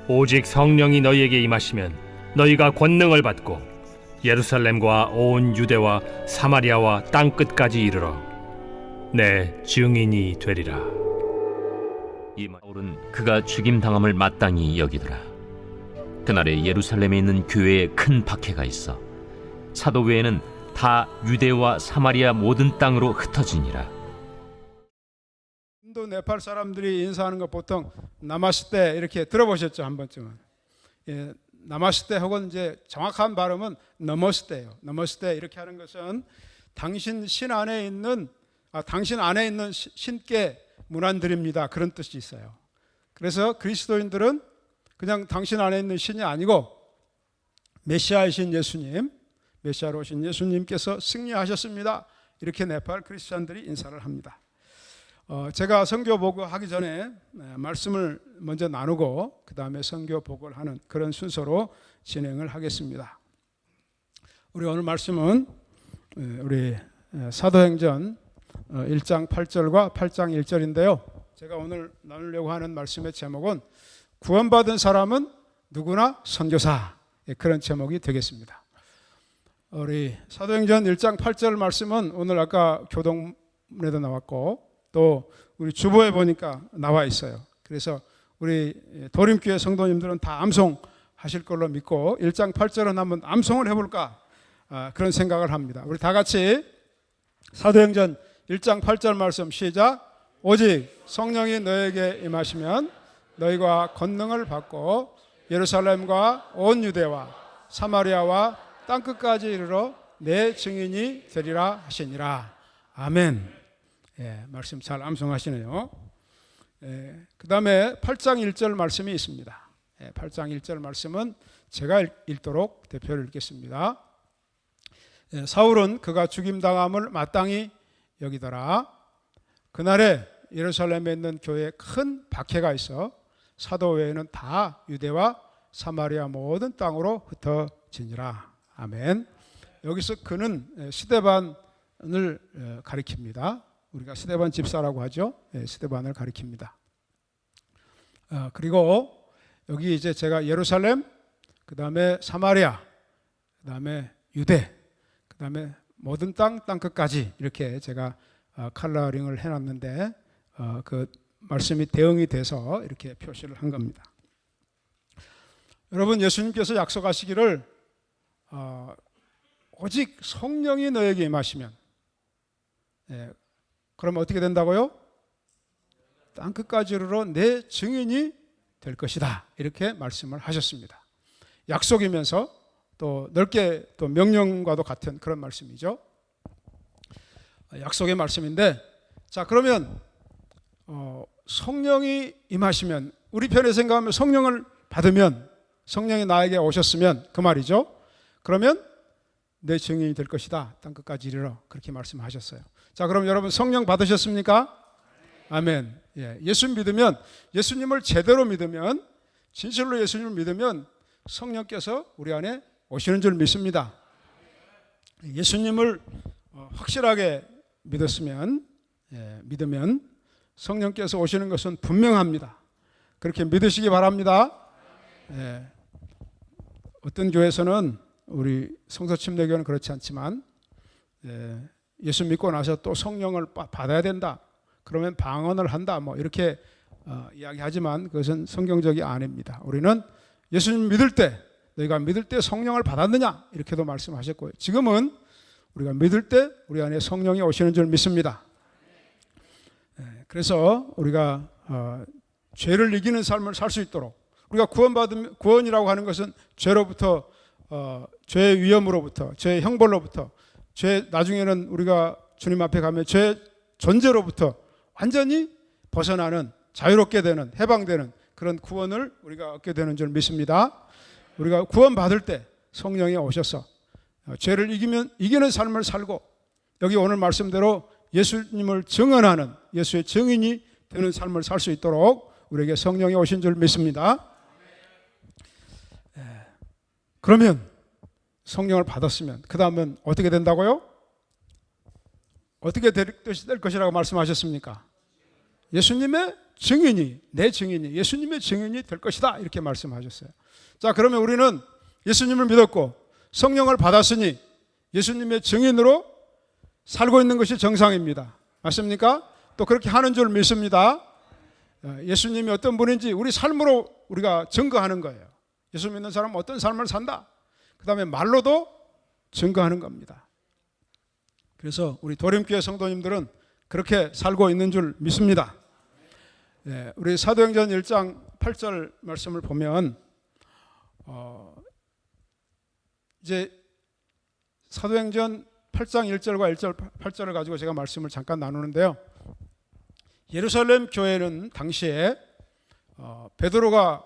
오직 성령이 너희에게 임하시면 너희가 권능을 받고 예루살렘과 온 유대와 사마리아와 땅끝까지 이르러 내 증인이 되리라. 이 바울은 그가 죽임당함을 마땅히 여기더라. 그날에 예루살렘에 있는 교회에 큰 박해가 있어 사도 외에는 다 유대와 사마리아 모든 땅으로 흩어지니라. 인도 네팔 사람들이 인사하는 거 보통 나마스테 이렇게 들어보셨죠? 한 번쯤은. 예, 나마스테 혹은 이제 정확한 발음은 너머스테예요. 너머스테 이렇게 하는 것은 당신 안에 있는 신께 문안드립니다. 그런 뜻이 있어요. 그래서 그리스도인들은 그냥 당신 안에 있는 신이 아니고 메시아이신 예수님, 메시아로 오신 예수님께서 승리하셨습니다. 이렇게 네팔 크리스찬들이 인사를 합니다. 제가 선교 보고하기 전에 말씀을 먼저 나누고 그 다음에 선교 보고를 하는 그런 순서로 진행을 하겠습니다. 우리 오늘 말씀은 우리 사도행전 1장 8절과 8장 1절인데요. 제가 오늘 나누려고 하는 말씀의 제목은 구원받은 사람은 누구나 선교사, 그런 제목이 되겠습니다. 우리 사도행전 1장 8절 말씀은 오늘 아까 교동문에도 나왔고 또 우리 주보에 보니까 나와 있어요. 그래서 우리 도림교회 성도님들은 다 암송하실 걸로 믿고 1장 8절은 한번 암송을 해볼까 그런 생각을 합니다. 우리 다 같이 사도행전 1장 8절 말씀 시작. 오직 성령이 너에게 임하시면 너희가 권능을 받고 예루살렘과 온 유대와 사마리아와 땅끝까지 이르러 내 증인이 되리라 하시니라. 아멘. 예, 말씀 잘 암송하시네요. 그 다음에 8장 1절 말씀이 있습니다. 8장 1절 말씀은 제가 읽도록 대표를 읽겠습니다. 사울은 그가 죽임당함을 마땅히 여기더라. 그날에 예루살렘에 있는 교회에 큰 박해가 있어 사도 외에는 다 유대와 사마리아 모든 땅으로 흩어지니라. 아멘. 여기서 그는 스데반을 가리킵니다. 우리가 스데반 집사라고 하죠. 스데반을 가리킵니다. 그리고 여기 이제 제가 예루살렘, 그 다음에 사마리아, 그 다음에 유대, 그 다음에 모든 땅끝까지 이렇게 제가 컬러링을 해놨는데 그 말씀이 대응이 돼서 이렇게 표시를 한 겁니다. 여러분, 예수님께서 약속하시기를 오직 성령이 너에게 임하시면, 그럼 어떻게 된다고요? 땅끝까지 이르러 내 증인이 될 것이다. 이렇게 말씀을 하셨습니다. 약속이면서 또 넓게 또 명령과도 같은 그런 말씀이죠. 약속의 말씀인데, 자, 그러면 성령이 임하시면, 우리 편에 생각하면 성령을 받으면, 성령이 나에게 오셨으면 그 말이죠. 그러면 내 증인이 될 것이다. 땅끝까지 이르러. 그렇게 말씀하셨어요. 자, 그럼 여러분 성령 받으셨습니까? 아멘. 예수 믿으면, 예수님을 제대로 믿으면, 진실로 예수님을 믿으면 성령께서 우리 안에 오시는 줄 믿습니다. 예수님을 확실하게 믿으면 성령께서 오시는 것은 분명합니다. 그렇게 믿으시기 바랍니다. 어떤 교회에서는, 우리 성서침례교는 그렇지 않지만 예수 믿고 나서 또 성령을 받아야 된다, 그러면 방언을 한다, 뭐 이렇게 이야기하지만 그것은 성경적이 아닙니다. 우리는 예수님 믿을 때, 너희가 믿을 때 성령을 받았느냐, 이렇게도 말씀하셨고요. 지금은 우리가 믿을 때 우리 안에 성령이 오시는 줄 믿습니다. 그래서 우리가 죄를 이기는 삶을 살 수 있도록, 우리가 구원이라고 하는 것은 죄로부터, 죄의 위험으로부터, 죄의 형벌로부터, 나중에는 우리가 주님 앞에 가면 죄 존재로부터 완전히 벗어나는, 자유롭게 되는, 해방되는 그런 구원을 우리가 얻게 되는 줄 믿습니다. 우리가 구원받을 때 성령이 오셔서 죄를 이기는 삶을 살고, 여기 오늘 말씀대로 예수님을 증언하는, 예수의 증인이 되는 삶을 살 수 있도록 우리에게 성령이 오신 줄 믿습니다. 그러면 성령을 받았으면 그 다음은 어떻게 된다고요? 어떻게 될 것이라고 말씀하셨습니까? 예수님의 증인이, 내 증인이, 예수님의 증인이 될 것이다 이렇게 말씀하셨어요. 자, 그러면 우리는 예수님을 믿었고 성령을 받았으니 예수님의 증인으로 살고 있는 것이 정상입니다. 맞습니까? 또 그렇게 하는 줄 믿습니다. 예수님이 어떤 분인지 우리 삶으로 우리가 증거하는 거예요. 예수 믿는 사람은 어떤 삶을 산다. 그 다음에 말로도 증거하는 겁니다. 그래서 우리 도림교회 성도님들은 그렇게 살고 있는 줄 믿습니다. 우리 사도행전 1장 8절 말씀을 보면 이제 사도행전 8장 1절과 1절 8절을 가지고 제가 말씀을 잠깐 나누는데요. 예루살렘 교회는 당시에 베드로가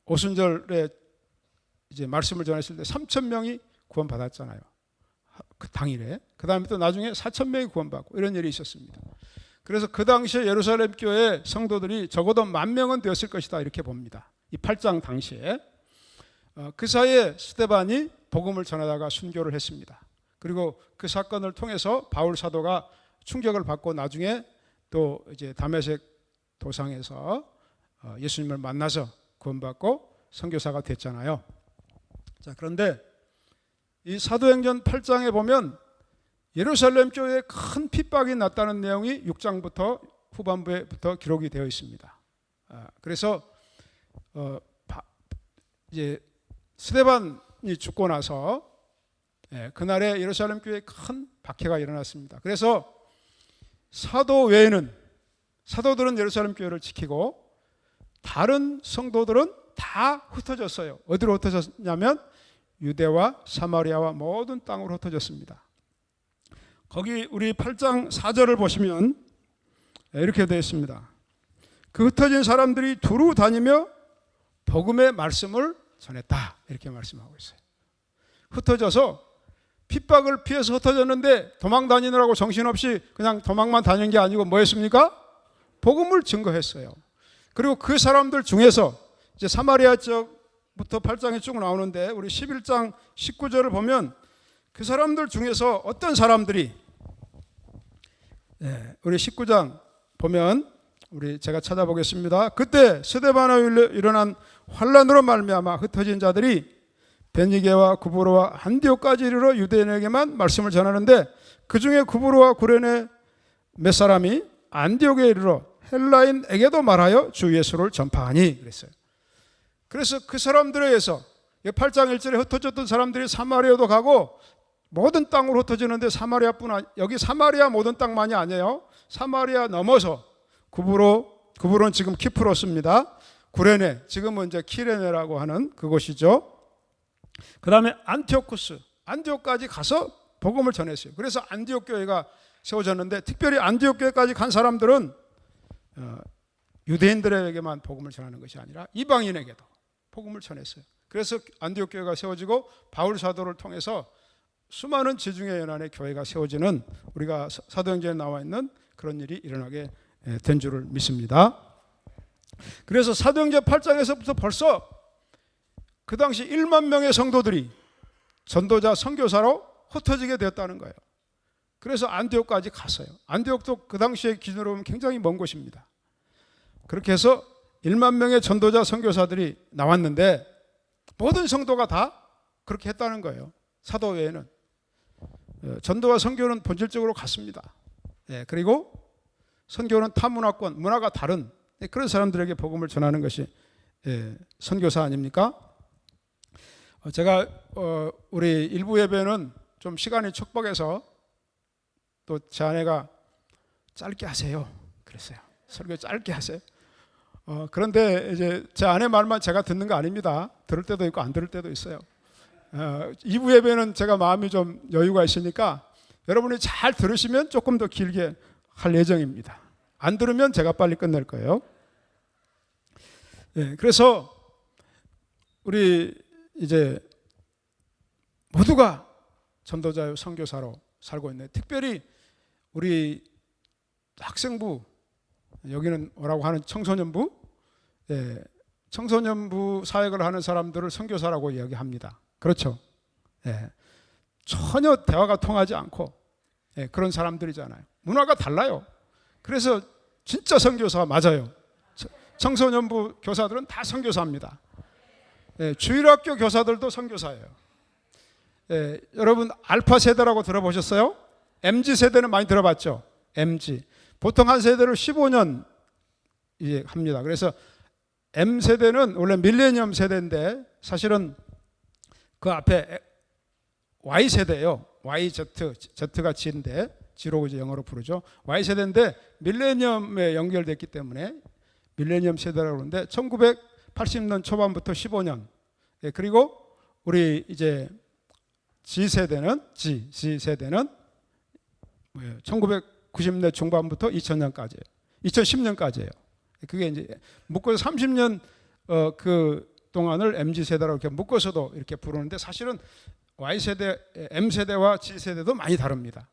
오순절에 이제 말씀을 전했을 때 3,000명이 구원받았잖아요. 그 당일에. 그 다음에 또 나중에 4,000명이 구원받고 이런 일이 있었습니다. 그래서 그 당시에 예루살렘 교회 성도들이 적어도 10,000명은 되었을 것이다 이렇게 봅니다. 이 8장 당시에. 그 사이에 스데반이 복음을 전하다가 순교를 했습니다. 그리고 그 사건을 통해서 바울 사도가 충격을 받고 나중에 또 이제 다메섹 도상에서 예수님을 만나서 구원받고 선교사가 됐잖아요. 자, 그런데 이 사도행전 8장에 보면 예루살렘 교회에 큰 핍박이 났다는 내용이 6장부터 후반부에부터 기록이 되어 있습니다. 그래서 이제 스데반이 죽고 나서 그날에 예루살렘 교회에 큰 박해가 일어났습니다. 그래서 사도 외에는 사도들은 예루살렘 교회를 지키고 다른 성도들은 다 흩어졌어요. 어디로 흩어졌냐면 유대와 사마리아와 모든 땅으로 흩어졌습니다. 거기 우리 8장 4절을 보시면 이렇게 되어 있습니다. 그 흩어진 사람들이 두루 다니며 복음의 말씀을 전했다 이렇게 말씀하고 있어요. 흩어져서 핍박을 피해서 흩어졌는데 도망 다니느라고 정신없이 그냥 도망만 다닌 게 아니고 뭐 했습니까? 복음을 증거했어요. 그리고 그 사람들 중에서 이제 사마리아 지역부터 8장에 쭉 나오는데 우리 11장 19절을 보면 그 사람들 중에서 어떤 사람들이 우리 19장 보면 우리 제가 찾아보겠습니다. 그때 스데반으로 일어난 환란으로 말미암아 흩어진 자들이 베니게와 구브로와 안디옥까지 이르러 유대인에게만 말씀을 전하는데 그 중에 구브로와 구레네 몇 사람이 안디옥에 이르러 헬라인에게도 말하여 주 예수를 전파하니 그랬어요. 그래서 그 사람들에 의해서 8장 1절에 흩어졌던 사람들이 사마리아도 가고 모든 땅으로 흩어지는데 여기 사마리아 모든 땅만이 아니에요. 사마리아 넘어서 구브로는 지금 키프로스입니다. 구레네 지금은 이제 키레네라고 하는 그곳이죠. 그 다음에 안티오크까지 가서 복음을 전했어요. 그래서 안디옥 교회가 세워졌는데 특별히 안디옥 교회까지 간 사람들은 유대인들에게만 복음을 전하는 것이 아니라 이방인에게도 복음을 전했어요. 그래서 안디옥 교회가 세워지고 바울 사도를 통해서 수많은 지중해 연안의 교회가 세워지는 우리가 사도행전에 나와 있는 그런 일이 일어나게 된 줄을 믿습니다. 그래서 사도행전 8장에서부터 벌써 그 당시 1만 명의 성도들이 전도자 선교사로 흩어지게 되었다는 거예요. 그래서 안디옥까지 갔어요. 안디옥도 그 당시의 기준으로 보면 굉장히 먼 곳입니다. 그렇게 해서 1만 명의 전도자 선교사들이 나왔는데 모든 성도가 다 그렇게 했다는 거예요. 사도 외에는. 전도와 선교는 본질적으로 같습니다. 그리고 선교는 타 문화권, 문화가 다른 그런 사람들에게 복음을 전하는 것이 선교사 아닙니까? 제가 우리 일부 예배는 좀 시간이 촉박해서 또 제 아내가 짧게 하세요 그랬어요. 설교 짧게 하세요. 그런데 이제 제 아내 말만 제가 듣는 거 아닙니다. 들을 때도 있고 안 들을 때도 있어요. 2부 예배는 제가 마음이 좀 여유가 있으니까 여러분이 잘 들으시면 조금 더 길게 할 예정입니다. 안 들으면 제가 빨리 끝낼 거예요. 그래서 우리 이제 모두가 전도자요 선교사로 살고 있네. 특별히 우리 학생부 여기는 뭐라고 하는 청소년부, 청소년부 사역을 하는 사람들을 선교사라고 이야기합니다. 그렇죠? 전혀 대화가 통하지 않고 그런 사람들이잖아요. 문화가 달라요. 그래서 진짜 선교사 맞아요. 청소년부 교사들은 다 선교사입니다. 예, 주일학교 교사들도 선교사예요. 예, 여러분 알파 세대라고 들어보셨어요? MZ 세대는 많이 들어봤죠? MZ. 보통 한 세대를 15년 이제 합니다. 그래서 M 세대는 원래 밀레니엄 세대인데 사실은 그 앞에 Y 세대예요. YZ, Z가 G인데 G로 이제 영어로 부르죠. Y 세대인데 밀레니엄에 연결됐기 때문에 밀레니엄 세대라고 그러는데 1980년 초반부터 15년. 예, 그리고 우리 이제 G 세대는 1990년 중반부터 2000년까지예요. 2010년까지예요. 그게 이제 묶어서 30년 그 동안을 MZ 세대라고 이렇게 묶어서도 이렇게 부르는데 사실은 Y 세대, M 세대와 G 세대도 많이 다릅니다.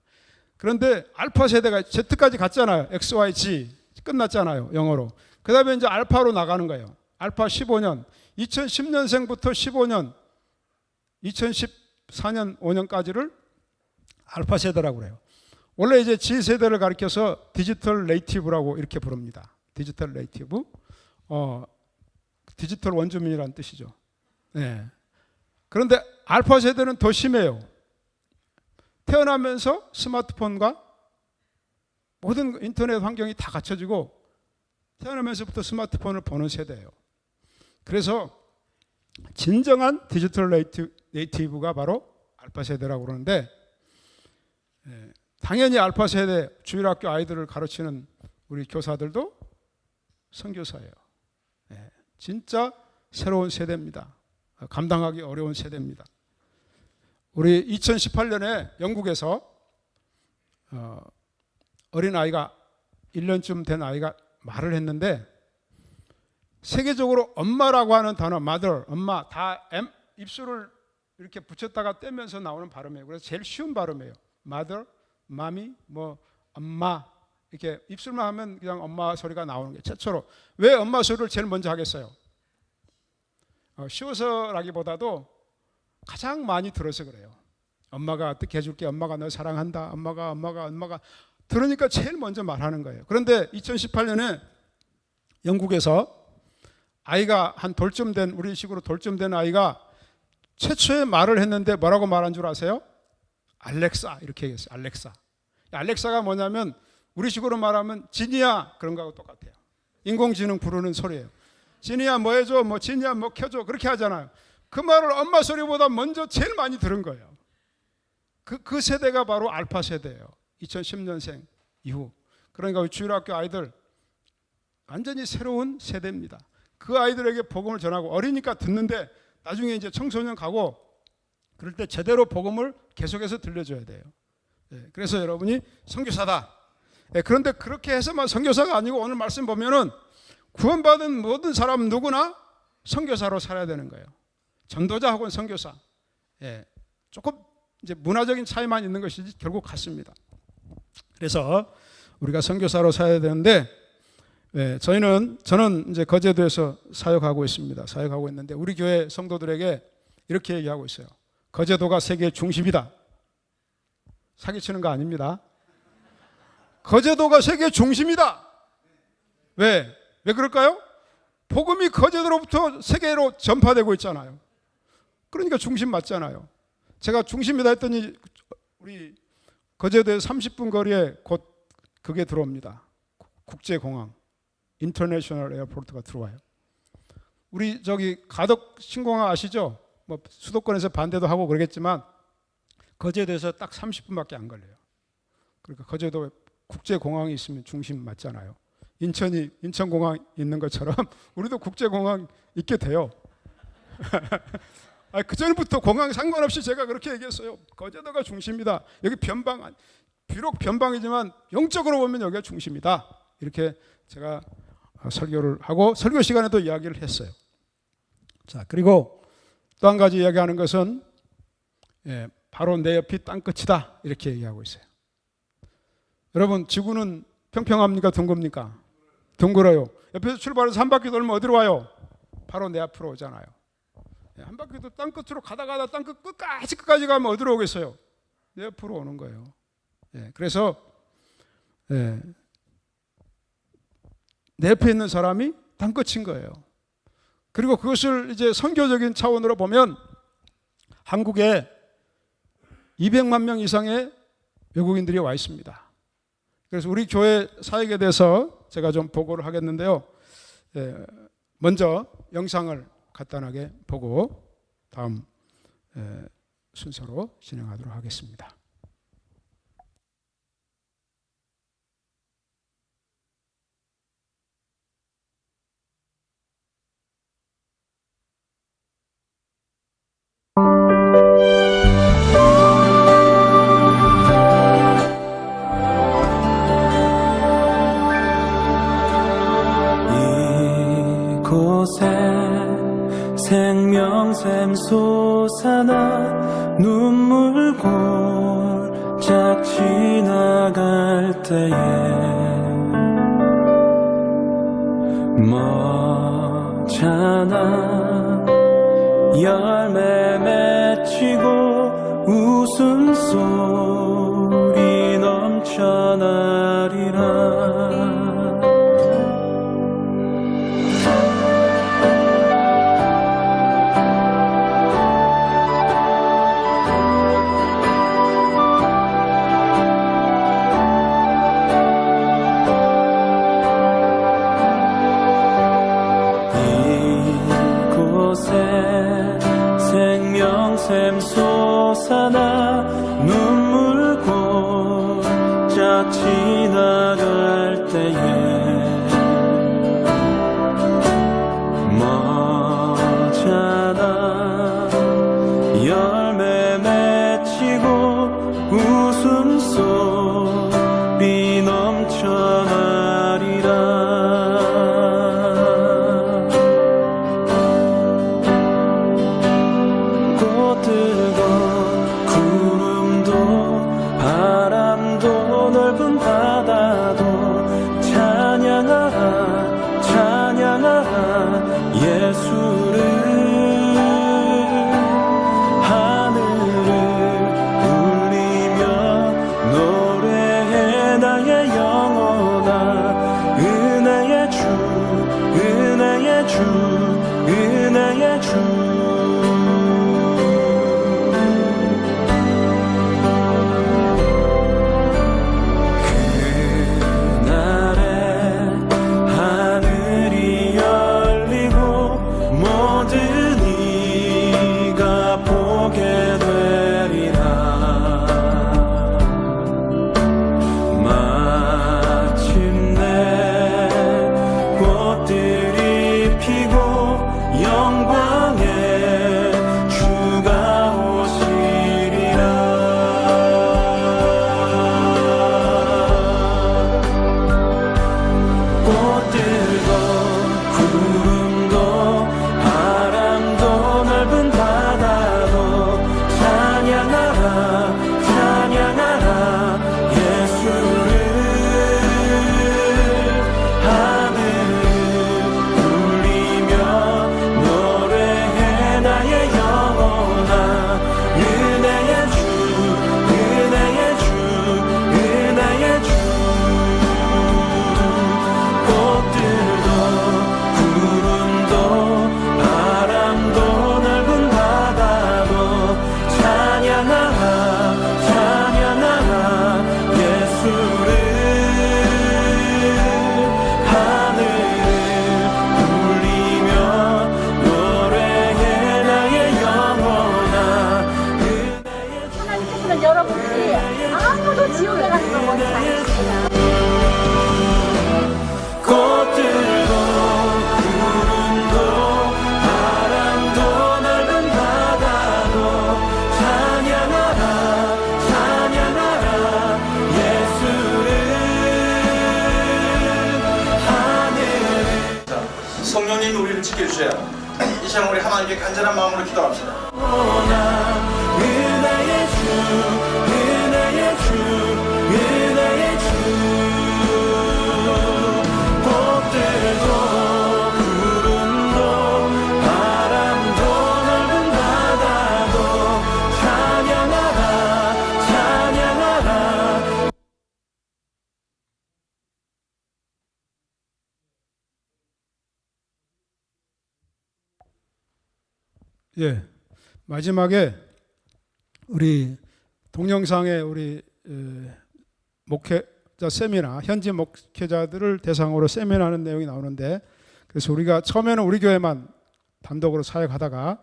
그런데 알파 세대가 Z까지 갔잖아요. X, Y, G 끝났잖아요. 영어로. 그다음에 이제 알파로 나가는 거예요. 알파 15년, 2010년생부터 15년, 2014년 5년까지를 알파 세대라고 그래요. 원래 이제 G 세대를 가리켜서 디지털 네이티브라고 이렇게 부릅니다. 디지털 네이티브, 디지털 원주민이라는 뜻이죠. 네. 그런데 알파 세대는 더 심해요. 태어나면서 스마트폰과 모든 인터넷 환경이 다 갖춰지고 태어나면서부터 스마트폰을 보는 세대예요. 그래서 진정한 디지털 네이티브가 바로 알파 세대라고 그러는데 당연히 알파 세대 주일학교 아이들을 가르치는 우리 교사들도 선교사예요. 진짜 새로운 세대입니다. 감당하기 어려운 세대입니다. 우리 2018년에 영국에서 어린아이가 1년쯤 된 아이가 말을 했는데 세계적으로 엄마라고 하는 단어 mother, 엄마 다 입술을 이렇게 붙였다가 떼면서 나오는 발음이에요. 그래서 제일 쉬운 발음이에요. mother, mommy, 뭐 엄마 이렇게 입술만 하면 그냥 엄마 소리가 나오는 게 최초로. 왜 엄마 소리를 제일 먼저 하겠어요? 쉬워서라기보다도 가장 많이 들어서 그래요. 엄마가 어떻게 해줄게, 엄마가 너 사랑한다, 엄마가 들으니까 제일 먼저 말하는 거예요. 그런데 2018년에 영국에서 아이가 한 돌쯤 된, 우리식으로 돌쯤 된 아이가 최초의 말을 했는데 뭐라고 말한 줄 아세요? 알렉사 이렇게 얘기했어요. 알렉사. 알렉사가 뭐냐면 우리식으로 말하면 지니야 그런 거하고 똑같아요. 인공지능 부르는 소리예요. 지니야 뭐 해줘, 뭐 지니야 뭐 켜줘 그렇게 하잖아요. 그 말을 엄마 소리보다 먼저 제일 많이 들은 거예요. 그 세대가 바로 알파 세대예요. 2010년생 이후. 그러니까 우리 주일학교 아이들 완전히 새로운 세대입니다. 그 아이들에게 복음을 전하고 어리니까 듣는데 나중에 이제 청소년 가고 그럴 때 제대로 복음을 계속해서 들려줘야 돼요. 그래서 여러분이 선교사다. 그런데 그렇게 해서만 선교사가 아니고 오늘 말씀 보면은 구원받은 모든 사람 누구나 선교사로 살아야 되는 거예요. 전도자 혹은 선교사. 조금 이제 문화적인 차이만 있는 것이지 결국 같습니다. 그래서 우리가 선교사로 살아야 되는데 저는 이제 거제도에서 사역하고 있습니다. 사역하고 있는데 우리 교회 성도들에게 이렇게 얘기하고 있어요. 거제도가 세계의 중심이다. 사기치는 거 아닙니다. 거제도가 세계의 중심이다. 왜 그럴까요? 복음이 거제도로부터 세계로 전파되고 있잖아요. 그러니까 중심 맞잖아요. 제가 중심이다 했더니 우리 거제도에 30분 거리에 곧 그게 들어옵니다. 국제공항, 인터내셔널 에어포트가 들어와요. 우리 저기 가덕 신공항 아시죠? 뭐 수도권에서 반대도 하고 그러겠지만 거제도에서 딱 30분밖에 안 걸려요. 그러니까 거제도에 국제공항이 있으면 중심 맞잖아요. 인천이 인천공항 있는 것처럼 우리도 국제공항 있게 돼요. 그전부터 공항 상관없이 제가 그렇게 얘기했어요. 거제도가 중심이다. 여기 변방, 비록 변방이지만 영적으로 보면 여기가 중심이다. 이렇게 제가 설교를 하고 설교 시간에도 이야기를 했어요. 자, 그리고 또 한 가지 이야기하는 것은 바로 내 옆이 땅끝이다. 이렇게 얘기하고 있어요. 여러분, 지구는 평평합니까? 둥급니까? 둥글어요. 옆에서 출발해서 한 바퀴 돌면 어디로 와요? 바로 내 앞으로 오잖아요. 한 바퀴도 땅끝으로 가다 땅끝 끝까지 가면 어디로 오겠어요? 내 옆으로 오는 거예요. 그래서 내 옆에 있는 사람이 땅끝인 거예요. 그리고 그것을 이제 선교적인 차원으로 보면 한국에 200만 명 이상의 외국인들이 와 있습니다. 그래서 우리 교회 사역에 대해서 제가 좀 보고를 하겠는데요. 먼저 영상을 간단하게 보고 다음 순서로 진행하도록 하겠습니다. 이곳에 생명샘 솟아나 눈물 골짝 지나갈 때에 머잖아 열매 맺히고 웃음소리 넘쳐나리라. 생명샘 솟아나 눈물 골짝 지나갈 때에 머잖아 열매 맺히고 웃음소리 넘쳐나리라. 바람도 넓은 바다도 찬양하라 찬양하라 예수를. 하늘을 울리며 노래해 나의 영혼아. 은혜의 주 은혜의 주 은혜의 주. 성령님이 우리를 지켜주셔야 이 시간 우리 하나님께 간절한 마음으로 기도합시다. 은혜의 주 은혜의 주 은혜의 주. 꽃들도 구름도 바람도 넓은 바다도 찬양하라 찬양하라. 예, 마지막에 우리 동영상에 우리 목회자 세미나, 현지 목회자들을 대상으로 세미나하는 내용이 나오는데, 그래서 우리가 처음에는 우리 교회만 단독으로 사역하다가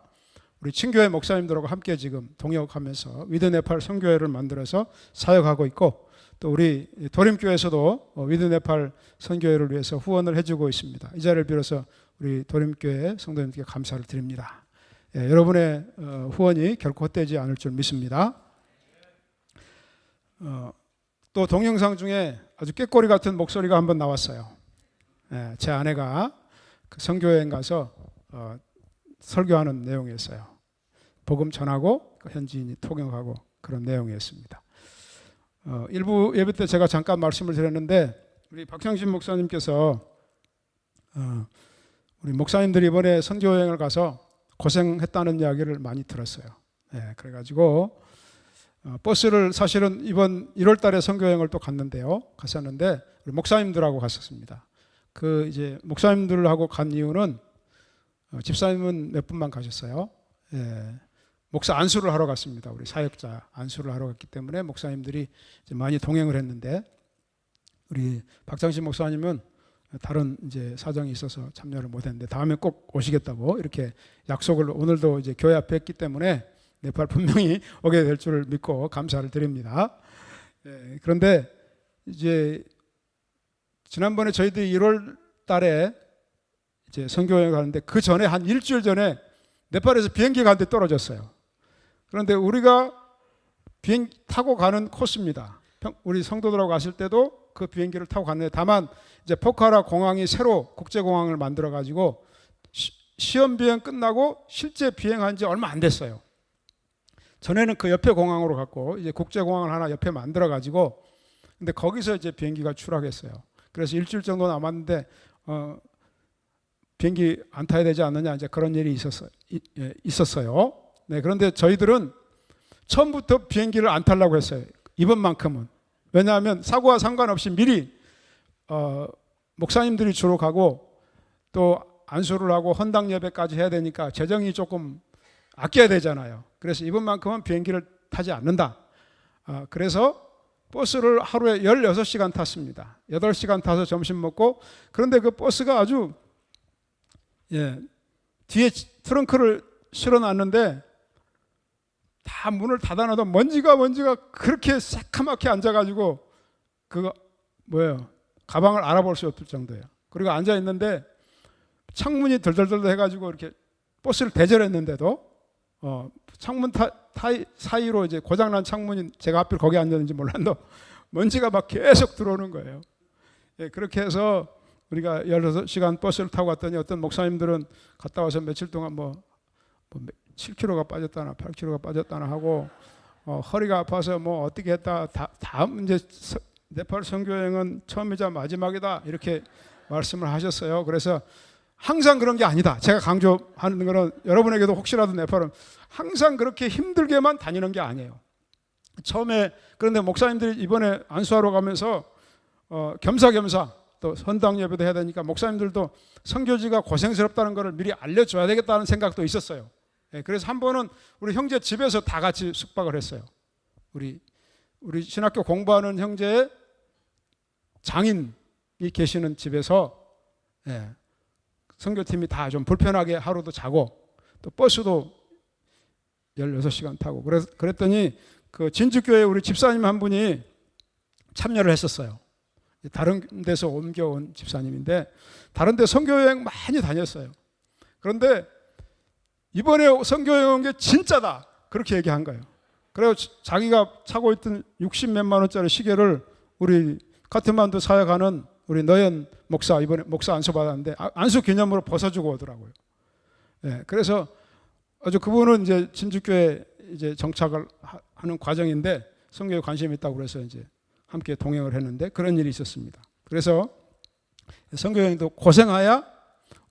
우리 친교회 목사님들하고 함께 지금 동역하면서 위드 네팔 선교회를 만들어서 사역하고 있고, 또 우리 도림교회에서도 위드 네팔 선교회를 위해서 후원을 해주고 있습니다. 이 자리를 빌어서 우리 도림교회 성도님들께 감사를 드립니다. 예, 여러분의 후원이 결코 헛되지 않을 줄 믿습니다. 또 동영상 중에 아주 꾀꼬리 같은 목소리가 한번 나왔어요. 예, 제 아내가 그 선교여행 가서 설교하는 내용이었어요. 복음 전하고 현지인이 통역하고 그런 내용이었습니다. 일부 예배 때 제가 잠깐 말씀을 드렸는데, 우리 박형신 목사님께서 우리 목사님들이 이번에 선교여행을 가서 고생했다는 이야기를 많이 들었어요. 예, 그래가지고 버스를 사실은 이번 1월 달에 선교여행을 또 갔었는데 우리 목사님들하고 갔었습니다. 그 이제 목사님들하고 간 이유는 집사님은 몇 분만 가셨어요. 예, 목사 안수를 하러 갔습니다. 우리 사역자 안수를 하러 갔기 때문에 목사님들이 이제 많이 동행을 했는데, 우리 박장신 목사님은 다른 이제 사정이 있어서 참여를 못했는데 다음에 꼭 오시겠다고 이렇게 약속을 오늘도 이제 교회 앞에 했기 때문에 네팔 분명히 오게 될 줄 믿고 감사를 드립니다. 예, 그런데 이제 지난번에 저희들이 1월 달에 이제 선교여행 가는데 그 전에 한 일주일 전에 네팔에서 비행기가 한 대 떨어졌어요. 그런데 우리가 비행기 타고 가는 코스입니다. 우리 성도들하고 갔을 때도 그 비행기를 타고 갔는데, 다만 이제 포카라 공항이 새로 국제공항을 만들어 가지고 시험 비행 끝나고 실제 비행한 지 얼마 안 됐어요. 전에는 그 옆에 공항으로 갔고 이제 국제공항을 하나 옆에 만들어 가지고, 근데 거기서 이제 비행기가 추락했어요. 그래서 일주일 정도 남았는데 비행기 안 타야 되지 않느냐, 이제 그런 일이 있었어요. 네, 그런데 저희들은 처음부터 비행기를 안 타려고 했어요. 이번만큼은. 왜냐하면 사고와 상관없이 미리 목사님들이 주로 가고 또 안수를 하고 헌당 예배까지 해야 되니까 재정이 조금 아껴야 되잖아요. 그래서 이번만큼은 비행기를 타지 않는다. 그래서 버스를 하루에 16시간 탔습니다. 8시간 타서 점심 먹고, 그런데 그 버스가 아주 뒤에 트렁크를 실어놨는데 다 문을 닫아놔도 먼지가 그렇게 새카맣게 앉아가지고 그거 뭐예요? 가방을 알아볼 수 없을 정도예요. 그리고 앉아 있는데 창문이 덜덜덜 해가지고 이렇게 버스를 대절했는데도 창문 사이로 이제 고장난 창문이 제가 하필 거기 앉았는지 몰랐는데 먼지가 막 계속 들어오는 거예요. 예, 그렇게 해서 우리가 16시간 버스를 타고 갔더니 어떤 목사님들은 갔다 와서 며칠 동안 뭐 7kg가 빠졌다나 8kg가 빠졌다나 하고 허리가 아파서 뭐 어떻게 했다, 다음 이제 네팔 선교여행은 처음이자 마지막이다 이렇게 말씀을 하셨어요. 그래서 항상 그런 게 아니다. 제가 강조하는 거는 여러분에게도 혹시라도 네팔은 항상 그렇게 힘들게만 다니는 게 아니에요. 처음에 그런데 목사님들이 이번에 안수하러 가면서 겸사겸사 또 헌당 예배도 해야 되니까 목사님들도 선교지가 고생스럽다는 것을 미리 알려줘야 되겠다는 생각도 있었어요. 그래서 한 번은 우리 형제 집에서 다 같이 숙박을 했어요. 우리 신학교 공부하는 형제의 장인이 계시는 집에서 선교팀이 다 좀 불편하게 하루도 자고 또 버스도 16시간 타고 그랬더니 그 진주교회 우리 집사님 한 분이 참여를 했었어요. 다른 데서 옮겨온 집사님인데 다른 데 선교여행 많이 다녔어요. 그런데 이번에 선교여행 온 게 진짜다 그렇게 얘기한 거예요. 그래서 자기가 차고 있던 60몇만 원짜리 시계를 우리 카트만두 사역하는 우리 너연 목사, 이번에 목사 안수 받았는데 안수 기념으로 벗어주고 오더라고요. 그래서 아주 그분은 이제 진주교회 이제 정착을 하는 과정인데 선교에 관심이 있다고 그래서 이제 함께 동행을 했는데 그런 일이 있었습니다. 그래서 선교여행도 고생하야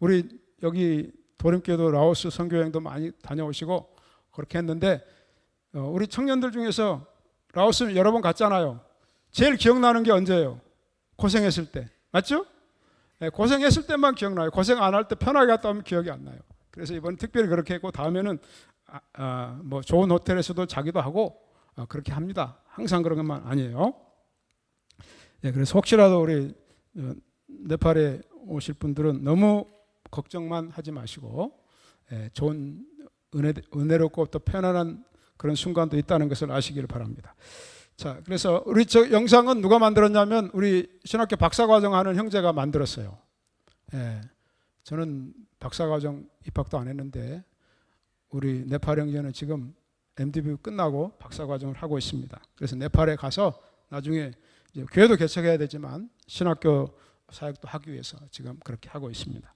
우리 여기 도림교회도 라오스 선교여행도 많이 다녀오시고 그렇게 했는데 우리 청년들 중에서 라오스 여러 번 갔잖아요. 제일 기억나는 게 언제예요? 고생했을 때. 맞죠? 고생했을 때만 기억나요. 고생 안 할 때 편하게 갔다 오면 기억이 안 나요. 그래서 이번 특별히 그렇게 했고 다음에는 뭐 좋은 호텔에서도 자기도 하고 그렇게 합니다. 항상 그런 것만 아니에요. 예, 그래서 혹시라도 우리 네팔에 오실 분들은 너무 걱정만 하지 마시고 좋은 은혜롭고 또 편안한 그런 순간도 있다는 것을 아시기를 바랍니다. 자, 그래서 우리 저 영상은 누가 만들었냐면 우리 신학교 박사과정 하는 형제가 만들었어요. 저는 박사과정 입학도 안 했는데 우리 네팔 형제는 지금 MDB 끝나고 박사과정을 하고 있습니다. 그래서 네팔에 가서 나중에 이제 교회도 개척해야 되지만 신학교 사역도 하기 위해서 지금 그렇게 하고 있습니다.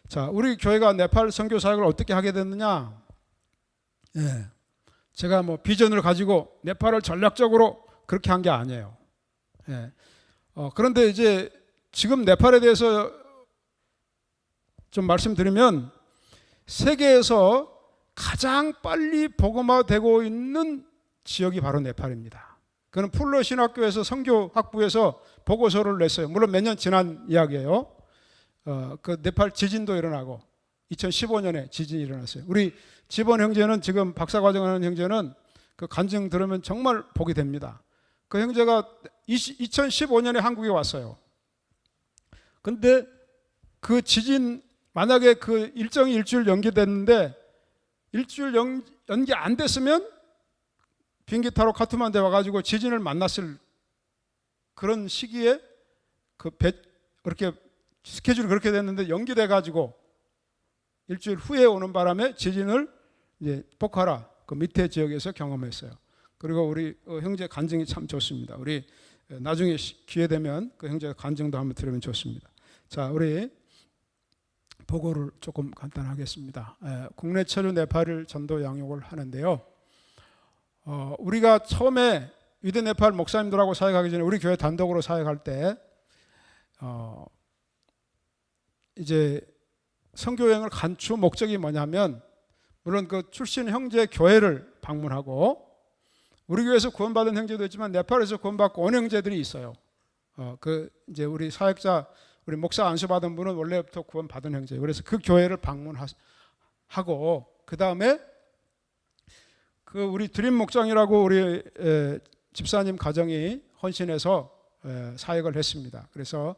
자, 우리 교회가 네팔 선교 사역을 어떻게 하게 됐느냐? 제가 뭐 비전을 가지고 네팔을 전략적으로 그렇게 한 게 아니에요. 그런데 이제 지금 네팔에 대해서 좀 말씀드리면 세계에서 가장 빨리 복음화되고 있는 지역이 바로 네팔입니다. 그는 풀로 신학교에서 선교학부에서 보고서를 냈어요. 물론 몇 년 지난 이야기예요. 그 네팔 지진도 일어나고 2015년에 지진이 일어났어요. 우리 지번 형제는 지금 박사과정하는 형제는 그 간증 들으면 정말 복이 됩니다. 그 형제가 2015년에 한국에 왔어요. 근데 그 지진 만약에 그 일정이 일주일 연기됐는데 일주일 연기 안 됐으면 비행기 타러 카트만두에 와가지고 지진을 만났을 그런 시기에 그렇게 스케줄이 그렇게 됐는데 연기돼가지고 일주일 후에 오는 바람에 지진을 이제 포카라 그 밑에 지역에서 경험했어요. 그리고 우리 형제 간증이 참 좋습니다. 우리 나중에 기회 되면 그 형제 간증도 한번 들으면 좋습니다. 자, 우리 보고를 조금 간단하겠습니다. 국내 체류 네팔 전도 양육을 하는데요. 우리가 처음에 위드 네팔 목사님들하고 사역하기 전에 우리 교회 단독으로 사역할 때 이제 선교여행을 간 주 목적이 뭐냐면 물론 그 출신 형제 교회를 방문하고 우리 교회에서 구원받은 형제도 있지만 네팔에서 구원받고 온 형제들이 있어요. 그 이제 우리 사역자 우리 목사 안수받은 분은 원래부터 구원받은 형제예요. 그래서 그 교회를 방문하고 그 다음에 그 우리 드림 목장이라고 우리 집사님 가정이 헌신해서 사역을 했습니다. 그래서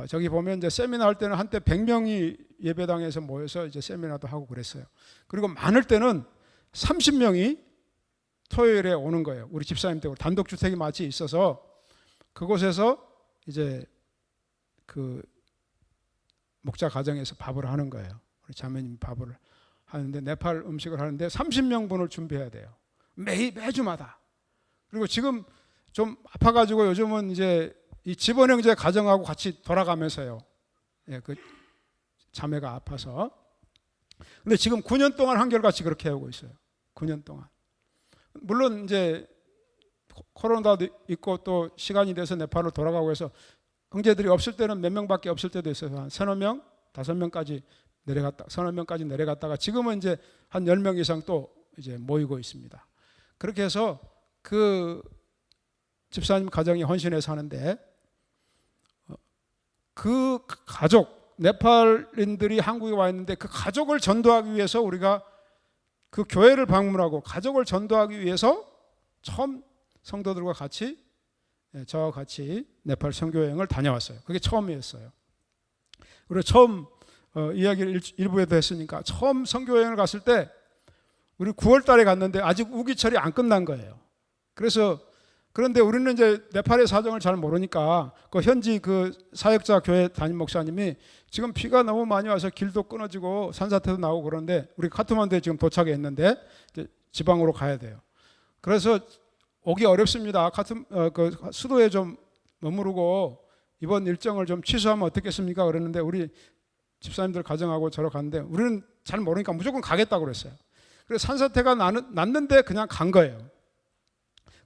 저기 보면 이제 세미나 할 때는 한때 100명이 예배당에서 모여서 이제 세미나도 하고 그랬어요. 그리고 많을 때는 30명이 토요일에 오는 거예요. 우리 집사님 댁으로 단독 주택이 마치 있어서 그곳에서 이제 그 목자 가정에서 밥을 하는 거예요. 우리 자매님 밥을 하는데 네팔 음식을 하는데 30명분을 준비해야 돼요. 매주마다. 그리고 지금 좀 아파가지고 요즘은 이제 이 집원 형제 가정하고 같이 돌아가면서요. 그 자매가 아파서. 근데 지금 9년 동안 한결같이 그렇게 해오고 있어요. 9년 동안. 물론 이제 코로나도 있고 또 시간이 돼서 네팔로 돌아가고 해서 형제들이 없을 때는 몇 명밖에 없을 때도 있어서 한 3-4명, 5명까지 내려갔다, 3-4명까지 내려갔다가 지금은 이제 한 10명 이상 또 이제 모이고 있습니다. 그렇게 해서 그 집사님 가정이 헌신해서 하는데 그 가족, 네팔인들이 한국에 와 있는데 그 가족을 전도하기 위해서 우리가 그 교회를 방문하고 가족을 전도하기 위해서 처음 성도들과 같이 저와 같이 네팔 선교여행을 다녀왔어요. 그게 처음이었어요. 그리고 처음 이야기를 일부에도 했으니까 처음 선교여행을 갔을 때 우리 9월 달에 갔는데 아직 우기철이 안 끝난 거예요. 그런데 우리는 이제 네팔의 사정을 잘 모르니까 그 현지 그 사역자 교회 담임 목사님이 지금 비가 너무 많이 와서 길도 끊어지고 산사태도 나오고 그런데 우리 카트만두에 지금 도착했는데 이제 지방으로 가야 돼요. 그래서 오기 어렵습니다. 그 수도에 좀 머무르고 이번 일정을 좀 취소하면 어떻겠습니까? 그랬는데 우리 집사님들 가정하고 저러 갔는데 우리는 잘 모르니까 무조건 가겠다고 그랬어요. 그래서 산사태가 났는데 그냥 간 거예요.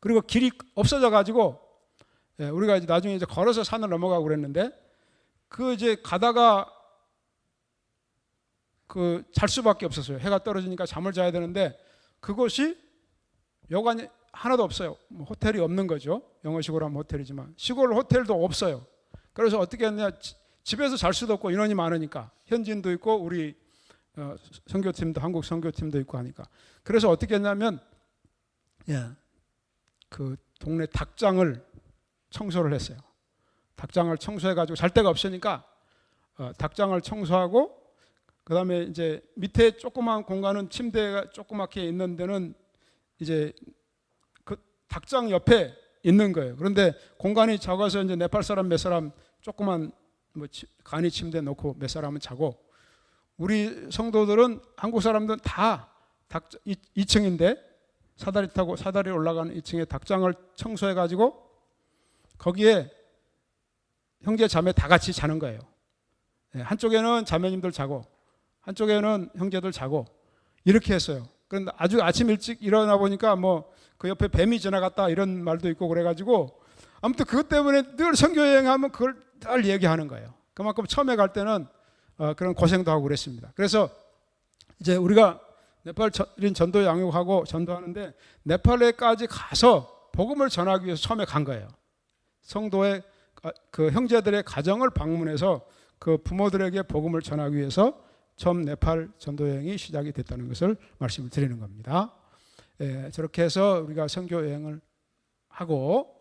그리고 길이 없어져 가지고 우리가 이제 나중에 이제 걸어서 산을 넘어가고 그랬는데 그 이제 가다가 그 잘 수밖에 없었어요. 해가 떨어지니까 잠을 자야 되는데 그곳이 여관이 하나도 없어요. 뭐 호텔이 없는 거죠. 영어식으로 하면 호텔이지만 시골 호텔도 없어요. 그래서 어떻게 했냐 집에서 잘 수도 없고 인원이 많으니까 현지인도 있고 우리 선교팀도 한국 선교팀도 있고 하니까. 그래서 어떻게 했냐면 그 동네 닭장을 청소를 했어요. 닭장을 청소해가지고 잘 데가 없으니까 닭장을 청소하고 그다음에 이제 밑에 조그마한 공간은 침대가 조그맣게 있는 데는 이제 그 닭장 옆에 있는 거예요. 그런데 공간이 작아서 이제 네팔 사람 몇 사람 조그만 뭐 간이 침대 놓고 몇 사람은 자고 우리 성도들은 한국 사람들은 다 2층인데 사다리 타고 사다리 올라가는 2층에 닭장을 청소해 가지고 거기에 형제 자매 다 같이 자는 거예요. 한쪽에는 자매님들 자고 한쪽에는 형제들 자고 이렇게 했어요. 그런데 아주 아침 일찍 일어나 보니까 뭐 그 옆에 뱀이 지나갔다 이런 말도 있고 그래가지고 아무튼 그것 때문에 늘 선교 여행하면 그걸 늘 얘기하는 거예요. 그만큼 처음에 갈 때는 그런 고생도 하고 그랬습니다. 그래서 이제 우리가 네팔인 전도 양육하고 전도하는데 네팔에까지 가서 복음을 전하기 위해서 처음에 간 거예요. 성도의 그 형제들의 가정을 방문해서 그 부모들에게 복음을 전하기 위해서 처음 네팔 전도 여행이 시작이 됐다는 것을 말씀을 드리는 겁니다. 저렇게 해서 우리가 선교 여행을 하고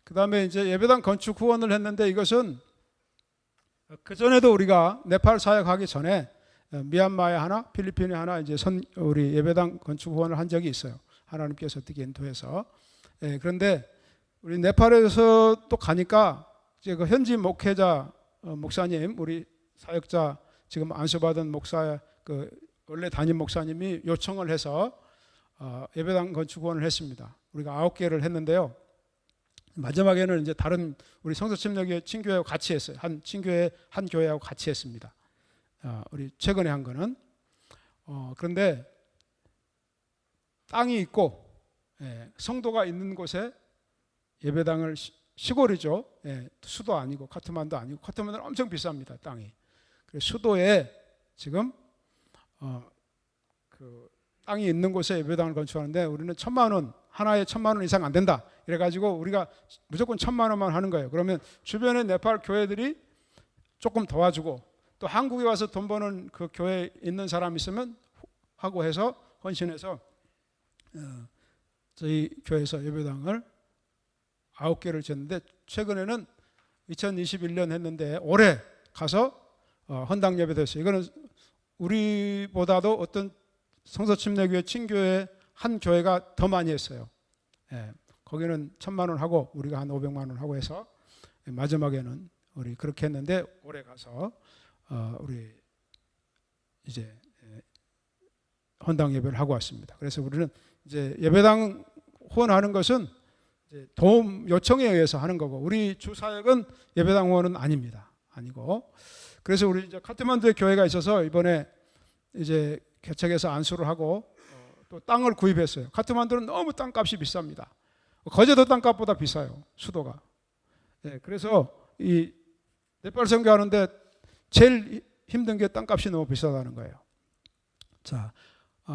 그 다음에 이제 예배당 건축 후원을 했는데 이것은 그 전에도 우리가 네팔 사역하기 전에 미얀마에 하나, 필리핀에 하나 이제 우리 예배당 건축 후원을 한 적이 있어요. 하나님께서 어떻게 인도해서. 그런데 우리 네팔에서 또 가니까 이제 그 현지 목회자 목사님, 우리 사역자 지금 안수받은 목사 그 원래 담임 목사님이 요청을 해서 예배당 건축 후원을 했습니다. 우리가 9개를 했는데요. 마지막에는 이제 다른 우리 성서침례교회 친교회하고 같이 했어요. 한 친교회 한 교회하고 같이 했습니다. 우리 최근에 한 거는 그런데 땅이 있고 성도가 있는 곳에 예배당을 시골이죠. 수도 아니고 카트만두 아니고 카트만두는 엄청 비쌉니다. 땅이. 그래서 수도에 지금 그 땅이 있는 곳에 예배당을 건축하는데 우리는 1,000만 원 하나에 1,000만 원 이상 안 된다. 이래가지고 우리가 무조건 1,000만 원만 하는 거예요. 그러면 주변에 네팔 교회들이 조금 도와주고 또 한국에 와서 돈 버는 그 교회에 있는 사람 있으면 하고 해서 헌신해서 저희 교회에서 예배당을 9개를 지었는데 최근에는 2021년 했는데 올해 가서 헌당 예배 됐어요. 이거는 우리보다도 어떤 성서침례교회 친교회 한 교회가 더 많이 했어요. 거기는 1,000만 원 하고 우리가 한 500만 원 하고 해서 마지막에는 우리 그렇게 했는데 올해 가서 우리 이제 헌당 예배를 하고 왔습니다. 그래서 우리는 이제 예배당 후원하는 것은 이제 도움 요청에 의해서 하는 거고 우리 주 사역은 예배당 후원은 아닙니다. 아니고 그래서 우리 이제 카트만두에 교회가 있어서 이번에 이제 개척해서 안수를 하고 또 땅을 구입했어요. 카트만두는 너무 땅값이 비쌉니다. 거제도 땅값보다 비싸요. 수도가. 그래서 이 네팔 선교하는데 제일 힘든 게 땅값이 너무 비싸다는 거예요. 자,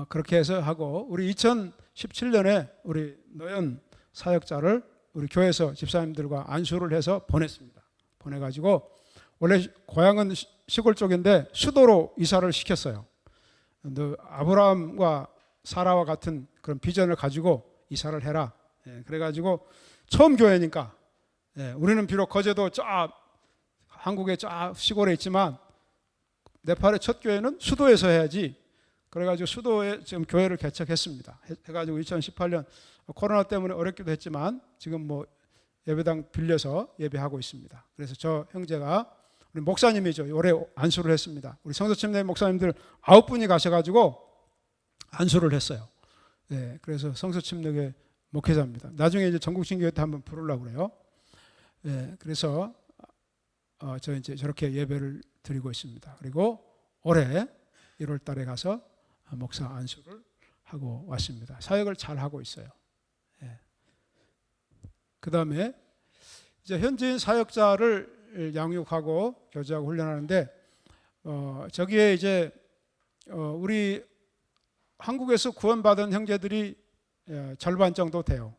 그렇게 해서 하고 우리 2017년에 우리 노연 사역자를 우리 교회에서 집사님들과 안수를 해서 보냈습니다. 보내가지고 원래 고향은 시골 쪽인데 수도로 이사를 시켰어요. 아브라함과 사라와 같은 그런 비전을 가지고 이사를 해라. 그래가지고 처음 교회니까 우리는 비록 거제도 한국의 시골에 있지만 네팔의 첫 교회는 수도에서 해야지. 그래가지고 수도에 지금 교회를 개척했습니다. 해가지고 2018년 코로나 때문에 어렵기도 했지만 지금 뭐 예배당 빌려서 예배하고 있습니다. 그래서 저 형제가 우리 목사님이죠. 올해 안수를 했습니다. 우리 성서침례 목사님들 9분이 가셔가지고 안수를 했어요. 그래서 성서침례교회 목회자입니다. 나중에 이제 전국신교회 때 한번 부르려고 그래요. 그래서 저 이제 저렇게 예배를 드리고 있습니다. 그리고 올해 1월 달에 가서 목사 안수를 하고 왔습니다. 사역을 잘 하고 있어요. 그 다음에 이제 현지인 사역자를 양육하고 교제하고 훈련하는데 저기에 이제 우리 한국에서 구원받은 형제들이 절반 정도 돼요.